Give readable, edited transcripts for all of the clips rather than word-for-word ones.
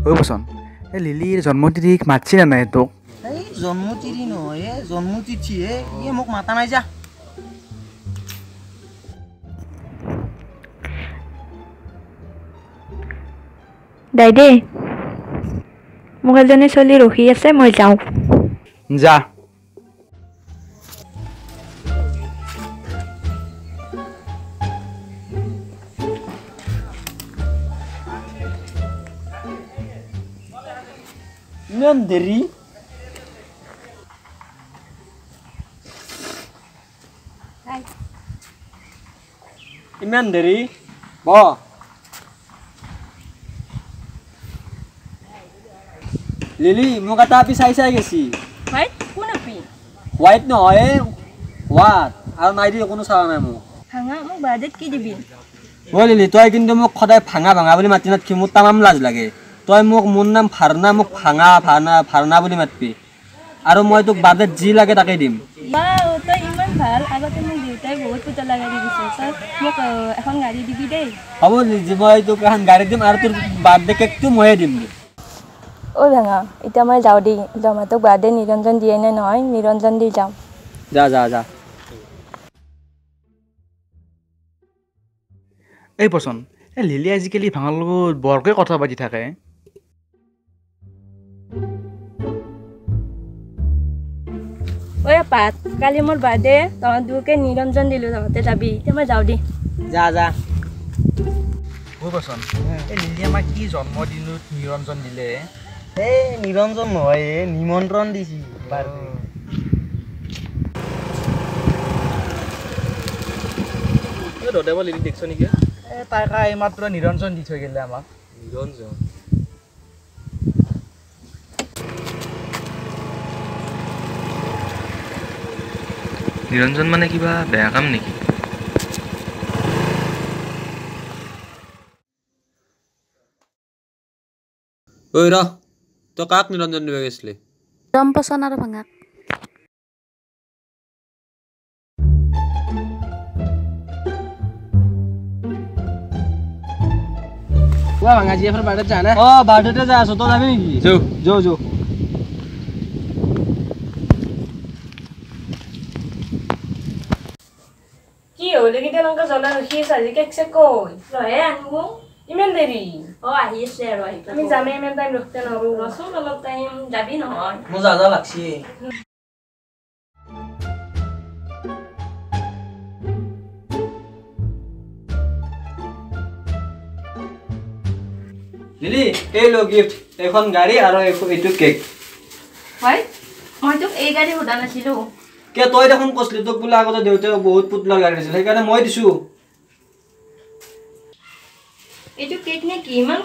হৈ বচন এই লিলিৰ জন্মতিথিক মাতছি না নাই তোক এই জন্মতিথি নহয় জন্মতিথিহে ইয়ে মোক মাতা নাই যা দাইদে মোক এজনী চলি ৰখি আছে মই যাওঁ যা ইমান দেৰি ইমান দেৰি ব লিলি মোক এটা আপি চাই গেছি হয় কোন আপি হোৱাইট নহয় হোৱাট আৰু নাই দি কোনো চাৱা নাই মোক ভাঙা মোক বাজেট কি দিবি ঐ লিলি তই কিন্তু মোক সদায় ভাঙা বুলি মাতি নাথকি মোৰ তামাম লাজ লাগে তই মোক মোৰ নাম ভাৰনা মোক ভাৰনা বুলি মাতবি আৰু মই তোক বাজেট যি লাগে তাকে দিম বাও তই ইমান ভাল আগতে মোক দেউতাই বহুত পুতলা গাড়ী দিছে তই মোক এখন গাড়ী দিবি দেই হ'ব লিলি মই তোক এখন গাড়ী দিম আৰু তোৰ বাৰ্থডে কেকটো ময়ে দিম অ ভাঙা এতিয়া মই যাওঁ দেই জমাটোক বাৰ্থডে নিৰঞ্জন দিয়ে নে নহয় নিৰঞ্জন দি যাওঁ যা এই বচন এই লিলি আজিকালি ভাঙাৰ লগত বৰকৈ কথা পাতি থাকে ঐ পাত কালি মোৰ বাৰ্থডে তহঁত দুয়োকে নিৰঞ্জন দিলোঁ তহঁতে যাবি এতিয়া মই যাওঁ দেই যা হৈ বচন এই লিলি আমাক কি জন্মদিনত নিৰঞ্জন দিলে এই নিৰঞ্জন নহয় নিমন্ত্ৰণ দিছি দদেব লিলি দেখিছ নেকি তাইক এইমাত্ৰ নিৰঞ্জন দি থৈ গ'লে আমাক নিৰঞ্জন মানে কিবা বেয়া কাম নেকি ঐ ৰ তই কাক নিৰঞ্জন দিব গৈছিলি ৰম্পচন আৰু ভাঙাক ভাঙাজি এখন বাৰ্থডেত যা না বাৰ্থডেতে যাই আছো তই যাবি নেকি যাও কি হ'ল এইকেইটা লংকা জ্বলা ৰখি আছে আজি কেক চেক কই ৰহে আনিব ইমান দেৰি আহি আছে আৰু আমি যামে ইমান টাইম ৰখতে নোৱাৰো ৰচোন অলপ টাইম যাবি নহয় মোৰ যা লাগছি লিলি এই লো গিফ্ট এখন গাড়ী আৰু এইটো কেক হয় মই তোক এই গাড়ী সোধা নাছিলো কে তই দেখোন কৈছিলি তোক বোলে আগতে দেউতাই বহুত পুতলাৰ গাড়ী দিছিল সেইকাৰণে মই দিছো এইটো কেক নে কি ইমান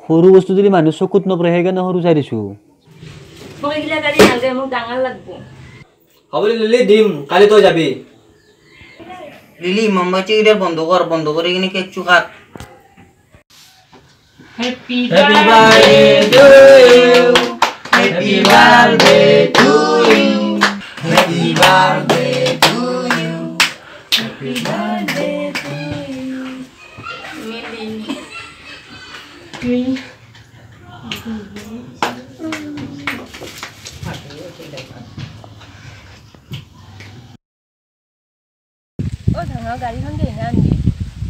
সৰু বস্তু যদি মানুহ চকুত নপৰে সেইকাৰণে সৰু চাই দিছো মোক এইগিলা গাড়ী নালাগে মোক ডাঙৰ লাগব হ'ব লিলি দিম কালি তই যাবি লিলি মমবাতি কেইটা বন্ধ কৰি কিনে cake চুকাত Happy birthday to you. Happy birthday to you. Happy birthday to you. Happy birthday to you. Millie. Oh, ধাঙা গাড়ীখন দেই না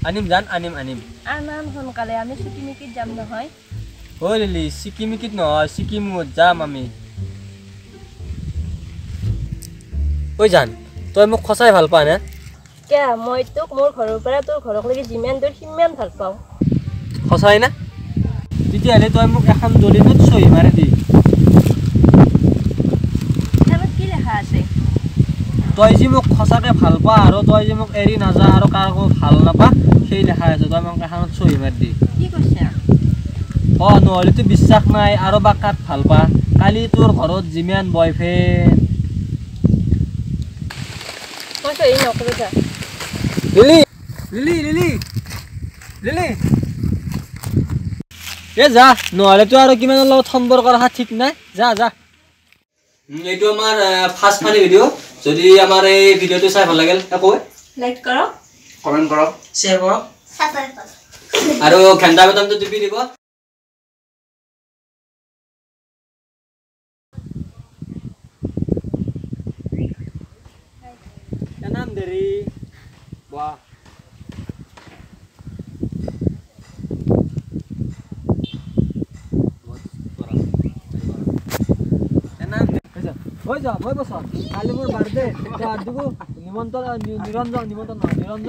আনিম আনাম সোনকালে আমি চিকিমিকিত যাম নহয় ঐ লিলি চিকিমিকিত নহয় চিকিমত যাম আমি ঐ জান তই মোক সঁচাই ভাল পা নে কিয় মই তোক মোৰ ঘৰৰ পৰা তোৰ ঘৰলৈকে যিমান দূৰ সিমান ভাল পাওঁ সঁচাই না তেতিয়াহ'লে তই মোক এখন দলিনত চহী মাৰি দি তাত কি লেখা আছে তই যে মোক সঁচাকৈ ভাল পা আৰু তই যে মোক এৰি নাযা আৰু কাকো ভাল নাপা সেই লেখা আছে তই মোক এখনত চহী মাৰি দি কি কৈছা নহ'লেতো বিশ্বাস নাই আৰু বা কাক ভাল পা কালি তোৰ ঘৰত যিমান বয়ফ্ৰেণ্ড মই চহী নকৰোঁ যা লিলি এ যা নহ'লেতো আৰু কিমানৰ লগত সম্পৰ্ক ৰখা ঠিক নাই যা এইটো আমাৰ ফাৰ্ষ্ট ফানি ভিডিঅ' যদি আমাৰ এই ভিডিঅ'টো চাই ভাল লাগিল আকৌ লাইক কৰক কমেণ্ট কৰক শ্বেয়াৰ কৰক Subscribe. আৰু ঘণ্টা বটমটো টিপি দিব নাম দেৰি বাহ হৈ যা মই বছ কালি মোৰ বাৰ্থডে তো আজকো নিমন্ত্ৰণ নিৰঞ্জন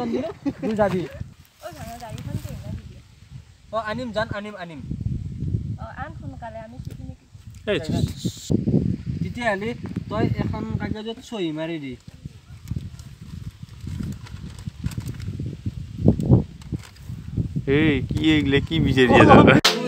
দিলে তুই যাবি ও আনিম সোনকালে আমি তেতিয়াহ'লে তই এখন কাগজত চহী মাৰি দি এই কি এইগিলা কি বিচাৰি আছা